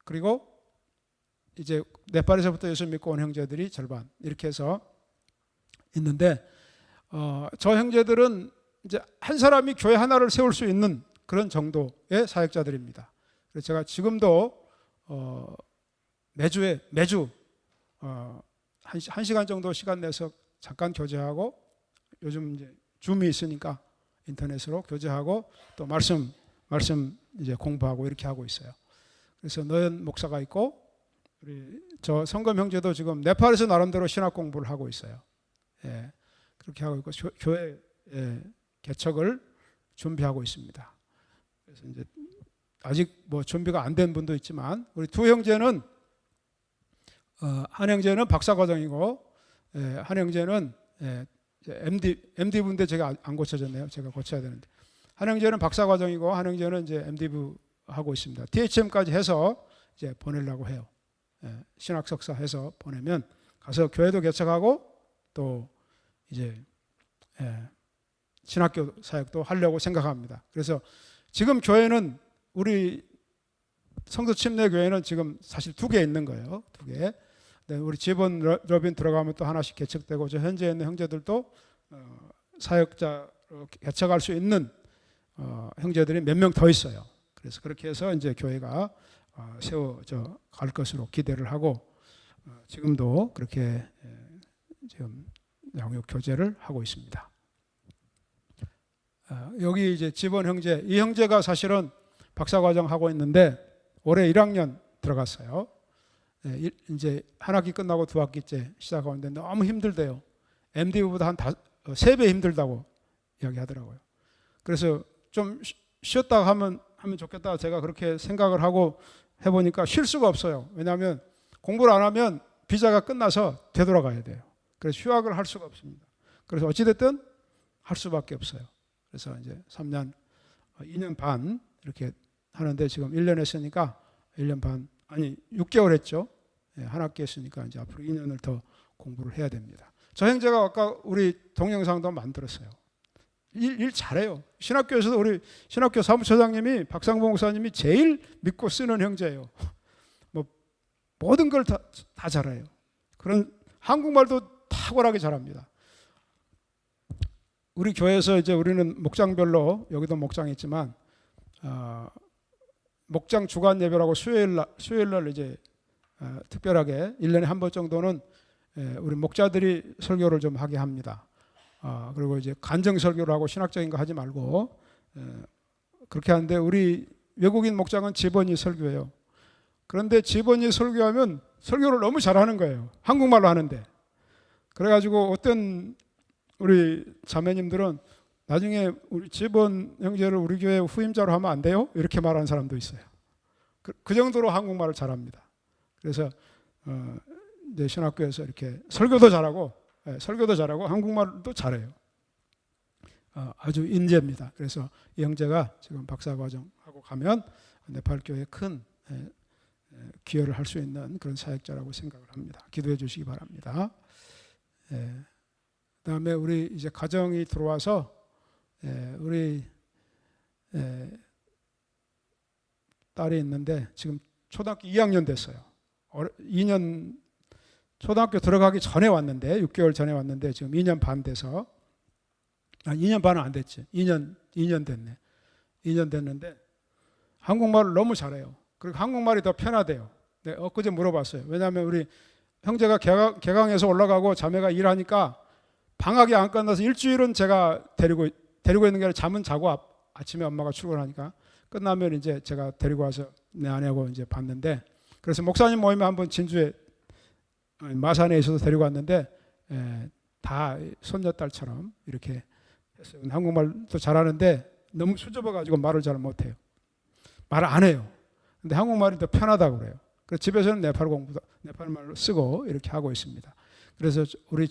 그리고 이제 네팔에서부터 예수 믿고 온 형제들이 절반 이렇게 해서 있는데 저 형제들은 이제 한 사람이 교회 하나를 세울 수 있는 그런 정도의 사역자들입니다. 그래서 제가 지금도 매주 한 시간 정도 시간 내서 잠깐 교제하고, 요즘 이제 줌이 있으니까 인터넷으로 교제하고 또 말씀 이제 공부하고 이렇게 하고 있어요. 그래서 너연 목사가 있고, 우리 저 성검 형제도 지금 네팔에서 나름대로 신학 공부를 하고 있어요. 예, 그렇게 하고 있고 교회 개척을 준비하고 있습니다. 그래서 이제 아직 뭐 준비가 안 된 분도 있지만, 우리 두 형제는 한 형제는 박사 과정이고, 한 형제는 MD 분인데 제가 안 고쳐졌네요. 제가 고쳐야 되는데, 한 형제는 박사 과정이고 한 형제는 이제 MD부 하고 있습니다. DHM까지 해서 이제 보내려고 해요. 신학 석사 해서 보내면 가서 교회도 개척하고 또 이제 신학교 사역도 하려고 생각합니다. 그래서 지금 교회는, 우리 성도 침례 교회는 지금 사실 2개 있는 거예요. 2개. 우리 지번 러빈 들어가면 또 하나씩 개척되고, 저 현재 있는 형제들도 사역자로 개척할 수 있는 형제들이 몇 명 더 있어요. 그래서 그렇게 해서 이제 교회가 세워져 갈 것으로 기대를 하고, 지금도 그렇게 지금 양육 교제를 하고 있습니다. 여기 이제 지번 형제, 이 형제가 사실은 박사과정 하고 있는데 올해 1학년 들어갔어요. 이제 한 학기 끝나고 2학기째 시작하고 있는데 너무 힘들대요. MD보다 한 3배 힘들다고 이야기하더라고요. 그래서 좀 쉬었다 하면 좋겠다, 제가 그렇게 생각을 하고 해보니까 쉴 수가 없어요. 왜냐하면 공부를 안 하면 비자가 끝나서 되돌아가야 돼요. 그래서 휴학을 할 수가 없습니다. 그래서 어찌됐든 할 수밖에 없어요. 그래서 이제 3년, 2년 반 이렇게 하는데, 지금 1년 했으니까 1년 반, 아니 6개월 했죠. 한 학기 했으니까 이제 앞으로 2년을 더 공부를 해야 됩니다. 저 형제가 아까 우리 동영상도 만들었어요. 일 잘해요. 신학교에서도 우리 신학교 사무처장님이, 박상봉 목사님이 제일 믿고 쓰는 형제예요. 뭐 모든 걸 다 잘해요. 그런 한국말도 탁월하게 잘합니다. 우리 교회에서 이제 우리는 목장별로, 여기도 목장이 있지만 목장 주간 예배라고 수요일 날 이제 특별하게 1년에 한 번 정도는 우리 목자들이 설교를 좀 하게 합니다. 그리고 이제 간정 설교를 하고 신학적인 거 하지 말고 그렇게 하는데, 우리 외국인 목장은 집원이 설교해요. 그런데 집원이 설교하면 설교를 너무 잘하는 거예요. 한국말로 하는데. 그래가지고 어떤 우리 자매님들은 나중에 우리 집원 형제를 우리 교회 후임자로 하면 안 돼요? 이렇게 말하는 사람도 있어요. 그 정도로 한국말을 잘합니다. 그래서 이제 신학교에서 이렇게 설교도 잘하고 한국말도 잘해요. 아주 인재입니다. 그래서 이 형제가 지금 박사과정 하고 가면 네팔 교회에 큰 기여를 할 수 있는 그런 사역자라고 생각을 합니다. 기도해 주시기 바랍니다. 그다음에 우리 이제 가정이 들어와서 우리 딸이 있는데 지금 초등학교 2학년 됐어요. 2년 초등학교 들어가기 전에 왔는데, 6개월 전에 왔는데 지금 2년 반 돼서, 2년 반은 안 됐지. 2년 됐네. 2년 됐는데 한국말을 너무 잘해요. 그리고 한국말이 더 편하대요. 네, 엊그제 물어봤어요. 왜냐하면 우리 형제가 개강해서 올라가고 자매가 일하니까 방학이 안 끝나서 일주일은 제가 데리고 있는 게 아니라 잠은 자고 아침에 엄마가 출근하니까 끝나면 이제 제가 데리고 와서 내 아내하고 이제 봤는데, 그래서 목사님 모임에 한번 진주에 마산에 있어서 데리고 왔는데 다 손녀딸처럼 이렇게 했어요. 한국말도 잘하는데 너무 수줍어가지고 말을 잘 못해요. 말을 안 해요. 근데 한국말이 더 편하다고 그래요. 그래서 집에서는 네팔말로 쓰고 이렇게 하고 있습니다. 그래서 우리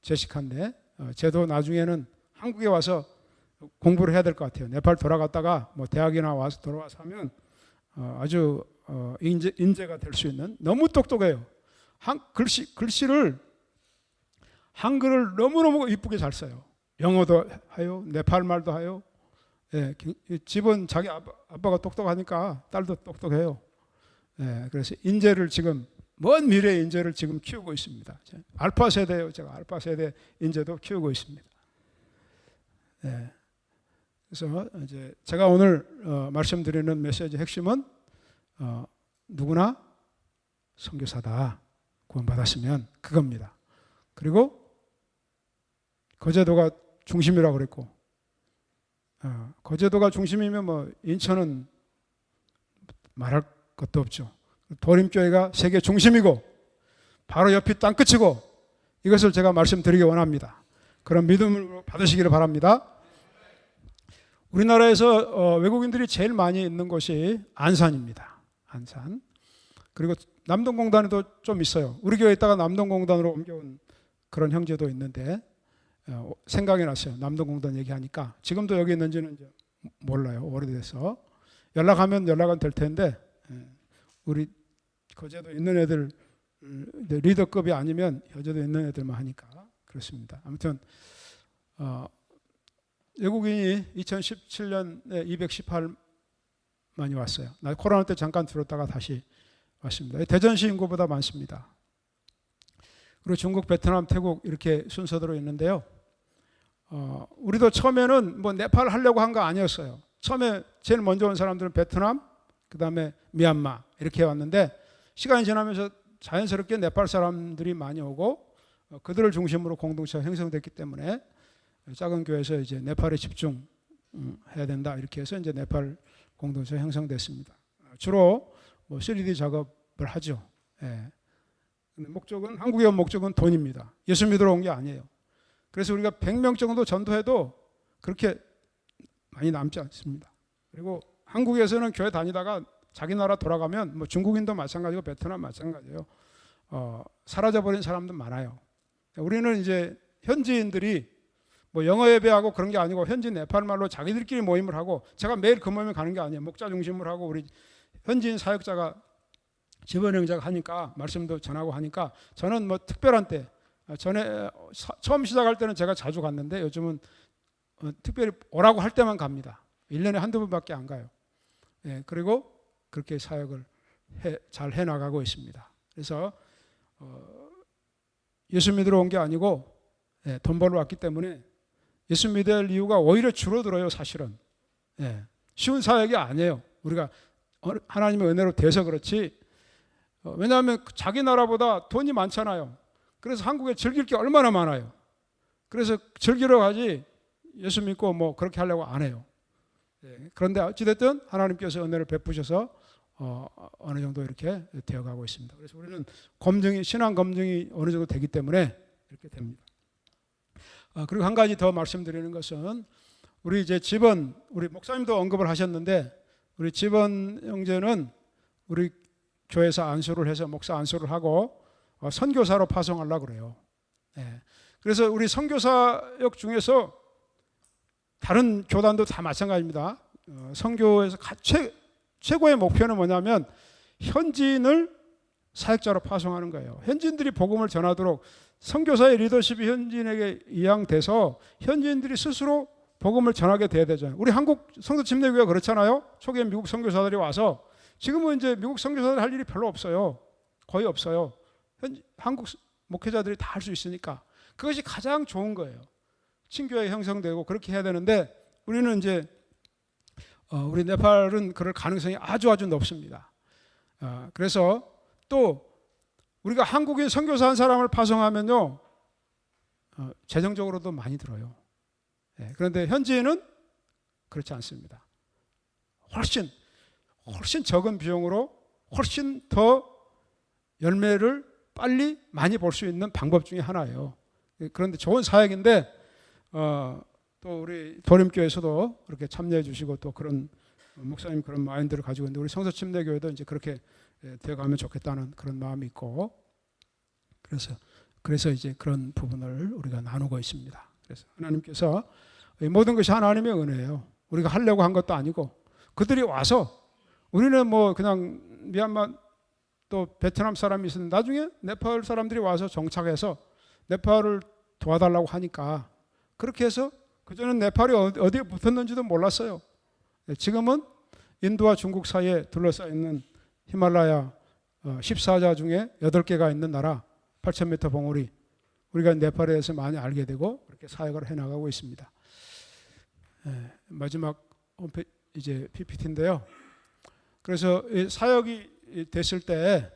제시카인데 쟤도 나중에는 한국에 와서 공부를 해야 될 것 같아요. 네팔 돌아갔다가 뭐 대학이나 와서 돌아와서 하면 아주 인재가 될 수 있는, 너무 똑똑해요. 글씨를 한글을 너무너무 이쁘게 잘 써요. 영어도 해요. 네팔 말도 해요. 집은 자기 아빠가 똑똑하니까 딸도 똑똑해요. 그래서 인재를 지금, 먼 미래의 인재를 지금 키우고 있습니다. 알파 세대예요. 제가 알파 세대 인재도 키우고 있습니다. 예. 그래서 이제 제가 오늘 말씀드리는 메시지 핵심은 누구나 선교사다 구원받았으면 그겁니다. 그리고 거제도가 중심이라고 그랬고 거제도가 중심이면 뭐 인천은 말할 것도 없죠. 도림교회가 세계 중심이고 바로 옆이 땅끝이고 이것을 제가 말씀드리기 원합니다. 그런 믿음을 받으시기를 바랍니다. 우리나라에서 외국인들이 제일 많이 있는 곳이 안산입니다. 안산. 그리고 남동공단에도 좀 있어요. 우리 교회에 있다가 남동공단으로 옮겨온 그런 형제도 있는데 생각이 났어요. 남동공단 얘기하니까. 지금도 여기 있는지는 이제 몰라요. 오래돼서. 연락하면 연락은 될 텐데 우리 거제도 있는 애들 리더급이 아니면 거제도 있는 애들만 하니까 그렇습니다. 아무튼 외국인이 2017년에 218만이 왔어요. 나 코로나 때 잠깐 들었다가 다시 왔습니다. 대전시 인구보다 많습니다. 그리고 중국, 베트남, 태국 이렇게 순서대로 있는데요. 우리도 처음에는 뭐 네팔 하려고 한 거 아니었어요. 처음에 제일 먼저 온 사람들은 베트남, 그 다음에 미얀마 이렇게 왔는데 시간이 지나면서 자연스럽게 네팔 사람들이 많이 오고 그들을 중심으로 공동체가 형성됐기 때문에 작은 교회에서 이제 네팔에 집중해야 된다 이렇게 해서 이제 네팔 공동체가 형성됐습니다. 주로 뭐 3D 작업을 하죠. 예. 근데 목적은 한국의 목적은 돈입니다. 예수 믿으러 온 게 아니에요. 그래서 우리가 100명 정도 전도해도 그렇게 많이 남지 않습니다. 그리고 한국에서는 교회 다니다가 자기 나라 돌아가면 뭐 중국인도 마찬가지고 베트남 마찬가지예요. 사라져버린 사람도 많아요. 우리는 이제 현지인들이 뭐 영어 예배하고 그런 게 아니고 현지 네팔 말로 자기들끼리 모임을 하고 제가 매일 그 모임에 가는 게 아니에요. 목자 중심으로 하고 우리 현지인 사역자가 집원 형제가 하니까 말씀도 전하고 하니까 저는 뭐 특별한 때 전에 처음 시작할 때는 제가 자주 갔는데 요즘은 특별히 오라고 할 때만 갑니다. 1년에 한두 번밖에 안 가요. 예, 그리고 그렇게 사역을 잘 해나가고 있습니다. 그래서 예수 믿으러 온 게 아니고 돈 벌러 왔기 때문에 예수 믿을 이유가 오히려 줄어들어요. 사실은 쉬운 사역이 아니에요. 우리가 하나님의 은혜로 돼서 그렇지 왜냐하면 자기 나라보다 돈이 많잖아요. 그래서 한국에 즐길 게 얼마나 많아요. 그래서 즐기러 가지 예수 믿고 뭐 그렇게 하려고 안 해요. 그런데 어찌됐든 하나님께서 은혜를 베푸셔서 어느 정도 이렇게 되어가고 있습니다. 그래서 우리는 검증이 신앙 검증이 어느 정도 되기 때문에 이렇게 됩니다. 그리고 한 가지 더 말씀드리는 것은 우리 이제 집원 우리 목사님도 언급을 하셨는데 우리 집원 형제는 우리 교회에서 안수를 해서 목사 안수를 하고 선교사로 파송하려고 그래요. 그래서 우리 선교사역 중에서 다른 교단도 다 마찬가지입니다. 선교에서 최고의 목표는 뭐냐면 현지인을 사역자로 파송하는 거예요. 현지인들이 복음을 전하도록 선교사의 리더십이 현지인에게 이양돼서 현지인들이 스스로 복음을 전하게 돼야 되잖아요. 우리 한국 성도 침례교회가 그렇잖아요. 초기에 미국 선교사들이 와서 지금은 이제 미국 선교사들 할 일이 별로 없어요. 거의 없어요. 한국 목회자들이 다 할 수 있으니까 그것이 가장 좋은 거예요. 친교회 형성되고 그렇게 해야 되는데 우리는 이제 우리 네팔은 그럴 가능성이 아주 높습니다. 그래서 또 우리가 한국인 선교사 한 사람을 파송하면요 재정적으로도 많이 들어요. 그런데 현지인은 그렇지 않습니다. 훨씬 적은 비용으로 훨씬 더 열매를 빨리 많이 볼 수 있는 방법 중에 하나예요. 그런데 좋은 사역인데 또 우리 도림교회에서도 그렇게 참여해 주시고 또 그런 목사님 그런 마인드를 가지고 있는데 우리 성서침례교회도 이제 그렇게 되어가면 좋겠다는 그런 마음이 있고 그래서 이제 그런 부분을 우리가 나누고 있습니다. 그래서 하나님께서 모든 것이 하나님의 은혜예요. 우리가 하려고 한 것도 아니고 그들이 와서 우리는 뭐 그냥 미얀마 또 베트남 사람이 있었는데 나중에 네팔 사람들이 와서 정착해서 네팔을 도와달라고 하니까 그렇게 해서 그전엔 네팔이 어디에 붙었는지도 몰랐어요. 지금은 인도와 중국 사이에 둘러싸여 있는 히말라야 14자 중에 8개가 있는 나라 8,000m 봉우리 우리가 네팔에 대해서 많이 알게 되고 그렇게 사역을 해나가고 있습니다. 마지막 이제 PPT인데요. 그래서 사역이 됐을 때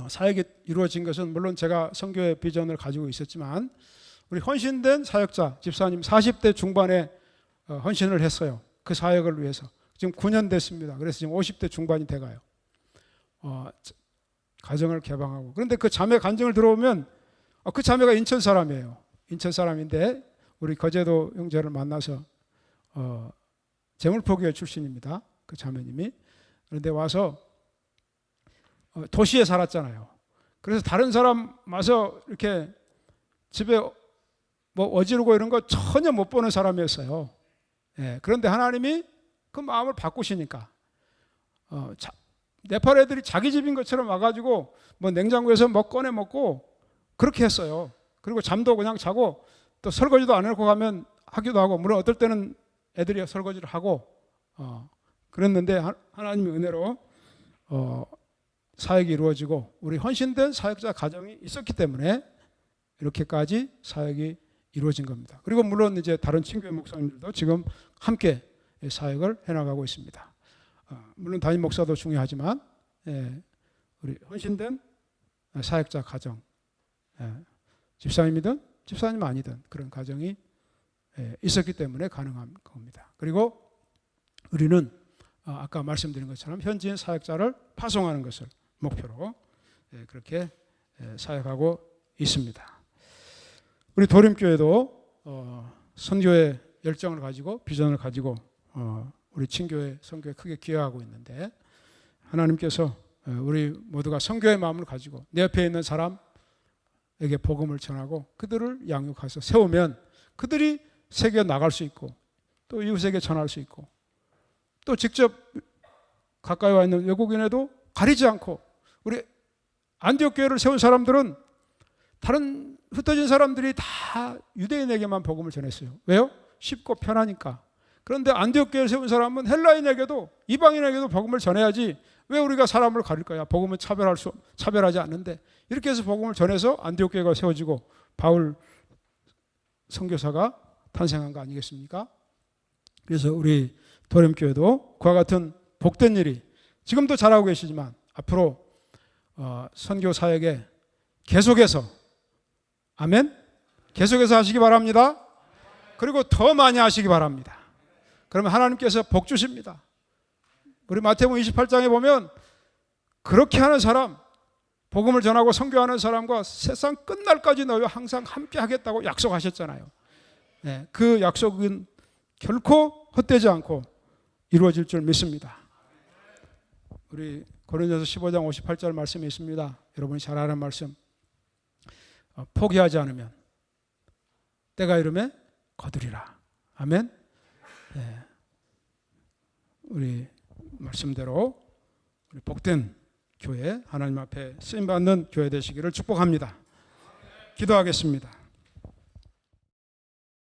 사역이 이루어진 것은 물론 제가 선교의 비전을 가지고 있었지만 우리 헌신된 사역자 집사님 40대 중반에 헌신을 했어요. 그 사역을 위해서. 지금 9년 됐습니다. 그래서 지금 50대 중반이 돼가요. 가정을 개방하고. 그런데 그 자매 간증을 들어오면 그 자매가 인천 사람이에요. 인천 사람인데 우리 거제도 형제를 만나서 재물포기회 출신입니다. 그 자매님이. 그런데 와서 도시에 살았잖아요. 그래서 다른 사람 와서 이렇게 집에 뭐 어지르고 이런 거 전혀 못 보는 사람이었어요. 그런데 하나님이 그 마음을 바꾸시니까 네팔 애들이 자기 집인 것처럼 와가지고 뭐 냉장고에서 뭐 꺼내 먹고 그렇게 했어요. 그리고 잠도 그냥 자고 또 설거지도 안 해놓고 가면 하기도 하고, 물론 어떨 때는 애들이 설거지를 하고 그랬는데 하나님의 은혜로 사역이 이루어지고 우리 헌신된 사역자 가정이 있었기 때문에 이렇게까지 사역이 이루어진 겁니다. 그리고 물론 이제 다른 친교회 목사님들도 지금 함께 사역을 해나가고 있습니다. 물론 담임 목사도 중요하지만 우리 헌신된 사역자 가정, 집사님이든 집사님 아니든 그런 가정이 있었기 때문에 가능한 겁니다. 그리고 우리는 아까 말씀드린 것처럼 현지인 사역자를 파송하는 것을 목표로 그렇게 사역하고 있습니다. 우리 도림교회도 선교의 열정을 가지고 비전을 가지고 우리 친교회 선교에 크게 기여하고 있는데, 하나님께서 우리 모두가 선교의 마음을 가지고 내 옆에 있는 사람에게 복음을 전하고 그들을 양육해서 세우면 그들이 세계에 나갈 수 있고 또 이웃에게 전할 수 있고 또 직접 가까이 와 있는 외국인에도 가리지 않고, 우리 안디옥 교회를 세운 사람들은 다른 흩어진 사람들이 다 유대인에게만 복음을 전했어요. 왜요? 쉽고 편하니까. 그런데 안디옥 교회를 세운 사람은 헬라인에게도 이방인에게도 복음을 전해야지 왜 우리가 사람을 가릴 거야? 복음은 차별하지 않는데. 이렇게 해서 복음을 전해서 안디옥 교회가 세워지고 바울 선교사가 탄생한 거 아니겠습니까? 그래서 우리 도림교회도 그와 같은 복된 일이 지금도 잘하고 계시지만 앞으로 선교 사역에 계속해서, 아멘, 계속해서 하시기 바랍니다. 그리고 더 많이 하시기 바랍니다. 그러면 하나님께서 복 주십니다. 우리 마태복음 28장에 보면 그렇게 하는 사람, 복음을 전하고 선교하는 사람과 세상 끝날까지 너희와 항상 함께 하겠다고 약속하셨잖아요. 그 약속은 결코 헛되지 않고 이루어질 줄 믿습니다. 우리 고린도서 15장 58절 말씀이 있습니다. 여러분이 잘 아는 말씀. 포기하지 않으면 때가 이르면 거두리라. 아멘. 우리 말씀대로 우리 복된 교회, 하나님 앞에 쓰임받는 교회 되시기를 축복합니다. 기도하겠습니다.